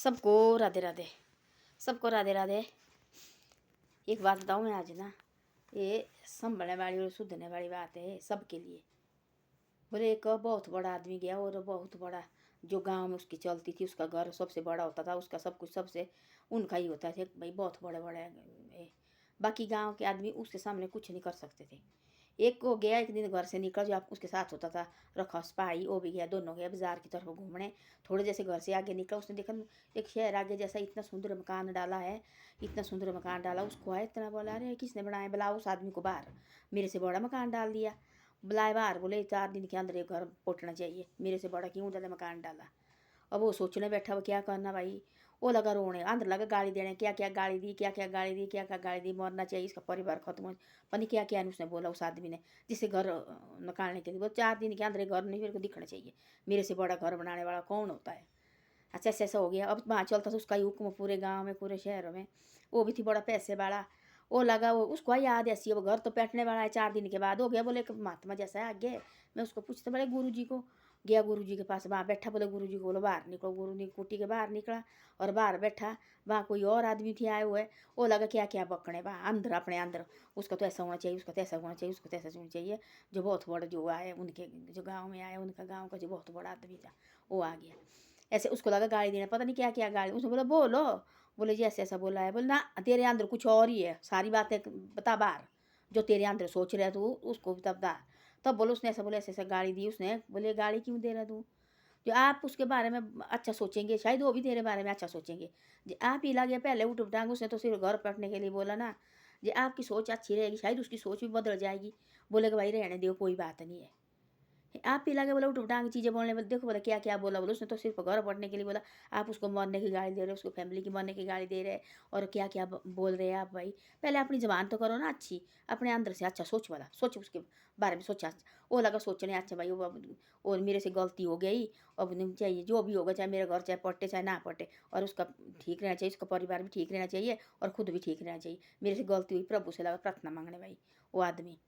सबको राधे राधे। सबको राधे राधे। एक बात बताऊँ मैं आज ना, ये संभलने वाली और सुधरने वाली बात है सबके लिए। बोले एक बहुत बड़ा आदमी गया और बहुत बड़ा जो गांव में उसकी चलती थी, उसका घर सबसे बड़ा होता था, उसका सब कुछ सबसे उनका ही होता था भाई, बहुत बड़े बड़े बाकी गांव के आदमी उसके सामने कुछ नहीं कर सकते थे। एक को गया, एक दिन घर से निकल, जो आप उसके साथ होता था रखा सिपाही, वो भी गया, दोनों गया बाजार की तरफ घूमने। थोड़े जैसे घर से आगे निकला, उसने देखा एक शहर आगे जैसा इतना सुंदर मकान डाला है, इतना सुंदर मकान डाला। उसको आया इतना, बोला अरे किसने बनाया, बुलाओ उस आदमी को बाहर, मेरे से बड़ा मकान डाल दिया। बुलाए बाहर, बोले 4 दिन के अंदर ये घर पोटना चाहिए, मेरे से बड़ा क्यों ज़्यादा मकान डाला। अब वो सोचने बैठा, वो क्या करना भाई। वो लगा रोने, अंदर लगा गाली देने, क्या क्या गाली दी, क्या क्या गाली दी, क्या क्या गाली दी, मरना चाहिए, इसका परिवार खत्म हो, पता क्या क्या उसने बोला उस आदमी ने, जिससे घर निकालने के लिए। वो 4 दिन के अंदर घर नहीं मेरे को दिखना चाहिए, मेरे से बड़ा घर बनाने वाला कौन होता है। अच्छा ऐसा हो गया। अब वहाँ चलता था उसका ही हुक्म पूरे गाँव में, पूरे शहर में। वो भी थी बड़ा पैसे वाला। वो लगा, वो उसको याद ऐसी, वो घर तो बैठने वाला है, 4 दिन के बाद हो गया। बोले एक महात्मा जैसा है आगे, मैं उसको पूछते बड़े गुरु जी को। गया गुरु जी के पास, वहाँ बैठा, बोले गुरु जी को बोलो बाहर निकलो। गुरु ने कुटी के बाहर निकला और बाहर बैठा। वहाँ कोई और आदमी थे आए हुए। वो लगा क्या क्या बकने वहाँ अंदर, अपने अंदर, उसका तो ऐसा होना चाहिए, उसका तो ऐसा होना चाहिए, उसका तो ऐसा होना चाहिए। जो बहुत बड़ा जो आए उनके, जो गाँव में आए, उनका गाँव का जो बहुत बड़ा आदमी था, वो आ गया। ऐसे उसको लगा गाली देना, पता नहीं क्या क्या गाली। उसने बोला बोलो। बोले जी ऐसे ऐसा बोला है। बोले ना, तेरे अंदर कुछ और ही है, सारी बातें बता बाहर, जो तेरे अंदर सोच रहा है तू उसको तब बता। तब बोलो उसने ऐसा बोला, ऐसे ऐसा गाली दी उसने। बोले गाली क्यों दे रहा तू, जो आप उसके बारे में अच्छा सोचेंगे शायद वो भी तेरे बारे में अच्छा सोचेंगे। जी आप ही लगे पहले उठ उठांग, उसने तो सिर्फ घर पटने के लिए बोला ना। जी आपकी सोच अच्छी रहेगी, शायद उसकी सोच भी बदल जाएगी। बोले कि भाई रहने दो, कोई बात नहीं है। आप ही लगे बोला उठ उठांग चीज़ें बोलने, बोले देखो बोला क्या क्या बोला। बोलो उसने तो सिर्फ घर पढ़ने के लिए बोला, आप उसको मरने की गाली दे रहे हो, उसको फैमिली की मरने की गाली दे रहे हैं। और क्या क्या बोल रहे हैं आप भाई। पहले अपनी ज़बान तो करो ना अच्छी, अपने अंदर से अच्छा सोच वाला सोच, उसके बारे में सोचा। वो लगा सोचने, अच्छा भाई वो और मेरे से गलती हो गई, अब नहीं चाहिए जो भी होगा, चाहे मेरे घर चाहे पटे चाहे ना पटे, और उसका ठीक रहना चाहिए, उसका परिवार भी ठीक रहना चाहिए और खुद भी ठीक रहना चाहिए। मेरे से गलती हुई, प्रभु से लगा प्रार्थना मांगने भाई। वो आदमी,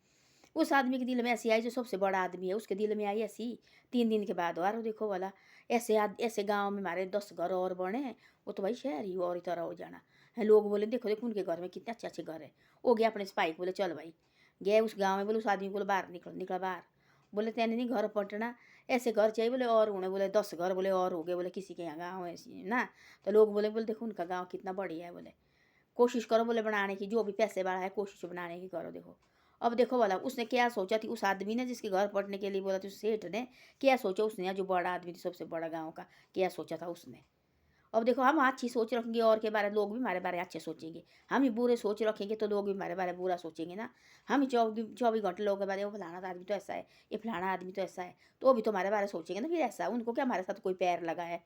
उस आदमी के दिल में ऐसी आई, जो सबसे बड़ा आदमी है उसके दिल में आई ऐसी। 3 दिन के बाद और देखो वाला, ऐसे गांव में हमारे 10 घर और बने, वो तो भाई शहर ही और ही तरह हो जाना है। लोग बोले देखो देखो उनके घर में कितने अच्छे अच्छे घर है। वो गया अपने सिपाही को, बोले चल भाई, गए उस गाँव में, बोले उस आदमी को बोले बाहर निकल, निकला बाहर। बोले तेने नहीं घर पटना, ऐसे घर चाहिए। बोले और उन्हें बोले 10 घर बोले और हो गए, बोले किसी के यहाँ गाँव ऐसी ना। तो लोग बोले बोले देखो उनका गाँव कितना बढ़िया है, बोले कोशिश करो बोले बनाने की, जो भी पैसे वाला है कोशिश बनाने की करो। देखो अब देखो वाला उसने क्या सोचा थी, उस आदमी ने जिसके घर पड़ने के लिए बोला था, उस सेठ ने क्या सोचा, उसने जो बड़ा आदमी थी सबसे बड़ा गांव का, क्या सोचा था उसने। अब देखो हम अच्छी सोच रखेंगे और के बारे, लोग भी हमारे बारे अच्छे सोचेंगे। हम ही बुरे सोच रखेंगे तो लोग भी हमारे बारे बुरा सोचेंगे ना। हम ही 24 घंटे लोगों के बारे में फलाना आदमी तो ऐसा है, ये फलाना आदमी तो ऐसा है, तो वो भी तो हमारे बारे सोचेंगे ना फिर ऐसा। उनको क्या हमारे साथ कोई पैर लगा है।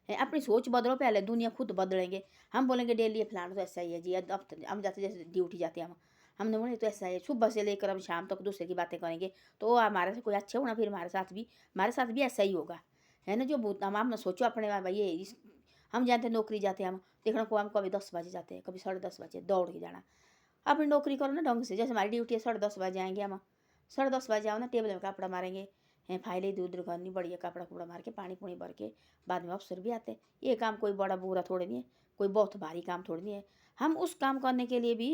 अपनी सोच बदलो पहले, दुनिया खुद बदलेंगे। हम बोलेंगे डेली ये फलाना तो ऐसा ही है जी, अब हम जाते जैसे ड्यूटी जाते हैं, हमने बोले तो ऐसा है, सुबह से लेकर हम शाम तक दूसरे की बातें करेंगे, तो हमारे से कोई अच्छे होना, फिर हमारे साथ भी ऐसा ही होगा, है ना। जो भूत हम ना सोचो अपने भाई ये हम जानते हैं नौकरी जाते हैं हम, देखना को हम कभी 10 बजे जाते हैं, कभी 10:30 बजे दौड़ के जाना। अपनी नौकरी करो ना ढंग से, जैसे हमारी ड्यूटी है 10:30 बजे आएंगे हम, 10:30 बजे आओ ना, टेबल में कपड़ा मारेंगे, हैं फाइलें इधर उधर करनी, बढ़िया कपड़ा कुपड़ा मार के पानी पुनी भर के, बाद में अफसर भी आते। ये काम कोई बड़ा बुरा थोड़े नहीं है, कोई बहुत भारी काम थोड़ी नहीं है। हम उस काम करने के लिए भी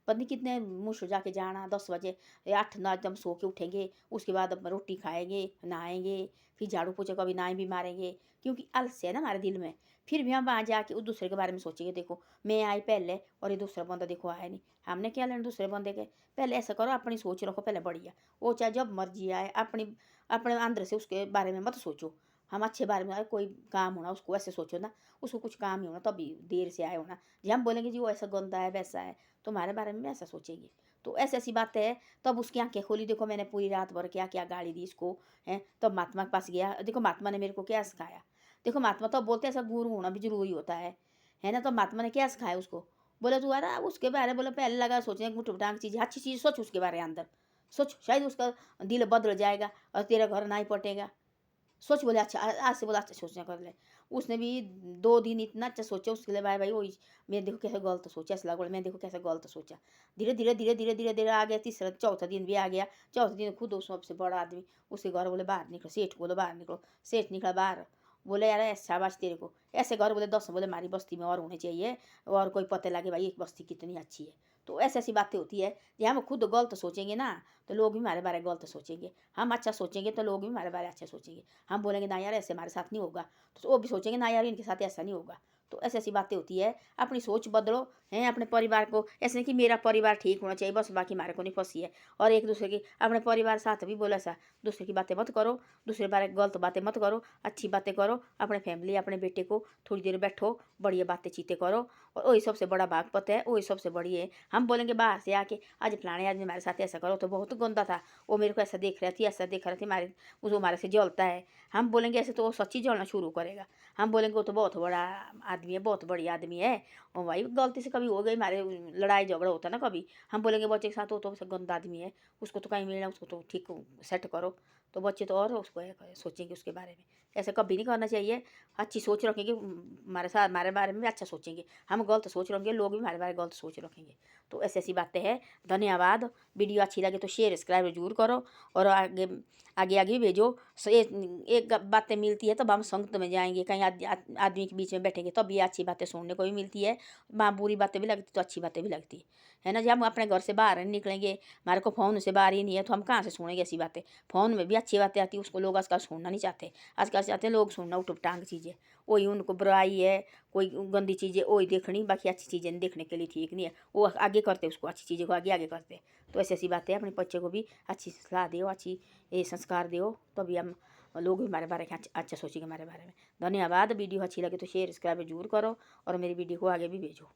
पता नहीं कितने मुश्किल जाके जाना, 10 बजे 8 9 एकदम सो के उठेंगे, उसके बाद अब रोटी खाएंगे, नहाएंगे, फिर झाड़ू पोछा कभी नाई भी मारेंगे, क्योंकि आलस्य है ना हमारे दिल में। फिर भी हम वहाँ जाके उस दूसरे के बारे में सोचेंगे, देखो मैं आई पहले और ये दूसरा बंदा देखो आया नहीं, हमने क्या लेना दूसरे बंदे के। पहले ऐसा करो, अपनी सोच रखो पहले बढ़िया, वो चाहे जब मर्जी आए, अपनी अपने अंदर से उसके बारे में मत सोचो। हम अच्छे बारे में, कोई काम होना उसको ऐसे सोचो ना, उसको कुछ काम ही होना तभी देर से आए होना। जी हम बोलेंगे जी वो ऐसा गंदा है वैसा है, तो हमारे बारे में ऐसा सोचेंगे। तो ऐसी ऐसी बातें है। तब उसकी आंखें खोली, देखो मैंने पूरी रात भर क्या क्या गाली दी इसको है। तब महात्मा के पास गया, देखो महात्मा ने मेरे को क्या सिखाया। देखो महात्मा तो बोलते हैं ऐसा गुरु होना भी जरूरी होता है ना। तो महात्मा ने क्या सिखाया उसको, बोले तू अरे उसके बारे बोले पहले लगा सोचने मुठ उठांग चीज़, अच्छी चीज़ सोच उसके बारे अंदर, सोच शायद उसका दिल बदल जाएगा और तेरा घर नहीं पटेगा। सोच बोले अच्छा, आज से बोला अच्छा सोचना कर ले। उसने भी 2 दिन इतना अच्छा सोचा उसके लिए, भाई भाई वही मैं देखो कैसे गलत सोचा, ऐसा लगा मैं देखो कैसे गलत सोचा। धीरे धीरे धीरे धीरे धीरे धीरे आ गया, तीसरा चौथा दिन भी आ गया। चौथे दिन खुद उस सबसे बड़ा आदमी उसके घर बोले बाहर निकलो, सेठ बोलो बाहर निकलो। सेठ निकला बाहर, बोले यार ऐसा शाबाश तेरे को, ऐसे घर बोले 10 बोले हमारी बस्ती में और होने चाहिए, और कोई पता लगे भाई एक बस्ती कितनी अच्छी है। तो ऐसी ऐसी बातें होती है कि हम खुद गलत सोचेंगे ना तो लोग भी हमारे बारे में गलत सोचेंगे, हम अच्छा सोचेंगे तो लोग भी हमारे बारे में अच्छा सोचेंगे। हम बोलेंगे ना यार ऐसे हमारे साथ नहीं होगा, तो वो भी सोचेंगे ना यार इनके साथ ऐसा नहीं होगा। तो ऐसी ऐसी बातें होती है, अपनी सोच बदलो हैं, अपने परिवार को ऐसे नहीं कि मेरा परिवार ठीक होना चाहिए बस बाकी हमारे को नहीं फंसी है, और एक दूसरे की अपने परिवार साथ भी बोला सा दूसरे की बातें मत करो, दूसरे बारे गलत बातें मत करो, अच्छी बातें करो, अपने फैमिली अपने बेटे को थोड़ी देर बैठो, बढ़िया बातें चीतें करो, और वही सबसे बड़ा भागवत है, वही सबसे बड़ी है। हम बोलेंगे बाहर से आके आज फलाने आदमी हमारे साथ ऐसा करो तो बहुत गंदा था, वो मेरे को ऐसा देख रही थी ऐसा देख रही थी, हमारे उसको हमारे से जलता है, हम बोलेंगे ऐसे तो वो सच्ची जलना शुरू करेगा। हम बोलेंगे वो तो बहुत बड़ा आदमी है, बहुत बड़ी आदमी है, और भाई गलती से कभी हो गई हमारे लड़ाई झगड़ा होता ना कभी, हम बोलेंगे बच्चे के साथ वो तो गंदा आददमी है, उसको तो कहीं मिलना, उसको तो ठीक सेट करो। तो बच्चे तो और उसको सोचेंगे उसके बारे में, ऐसा कभी नहीं करना चाहिए। अच्छी सोच रखेंगे हमारे साथ, हमारे बारे में भी अच्छा सोचेंगे, हम गलत सोच रखेंगे लोग भी हमारे बारे में गलत सोच रखेंगे। तो ऐसी ऐसी बातें हैं। धन्यवाद। वीडियो अच्छी लगे तो शेयर सब्सक्राइब जरूर करो, और आगे आगे आगे भी भेजो। एक बातें मिलती है तब हम संगत में जाएंगे, कहीं आदमी के बीच में बैठेंगे तब ये अच्छी बातें सुनने को भी मिलती है, वहाँ बुरी बातें भी लगती तो अच्छी बातें भी लगती है ना। जब हम अपने घर से बाहर नहीं निकलेंगे, हमारे को फ़ोन से बाहर ही नहीं है, तो हम कहाँ से सुनेंगे ऐसी बातें। फ़ोन में भी अच्छी बातें आती है, उसको लोग आजकल सुनना नहीं चाहते, आजकल चाहते हैं लोग सुनना उठ टांग चीज़ें, वही उनको बुराई है, कोई गंदी चीज़ें वही देखनी, बाकी अच्छी चीज़ें देखने के लिए ठीक नहीं है, वो आगे करते उसको, अच्छी चीज़ों को आगे आगे करते। तो ऐसी ऐसी बातें अपने बच्चे को भी अच्छी सलाह दो, अच्छी ये संस्कार दो, तभी हम लोग भी हमारे बारे में अच्छा सोचेंगे हमारे बारे में। धन्यवाद। वीडियो अच्छी लगे तो शेयर सब्सक्राइब जरूर करो, और मेरी वीडियो को आगे भी भेजो।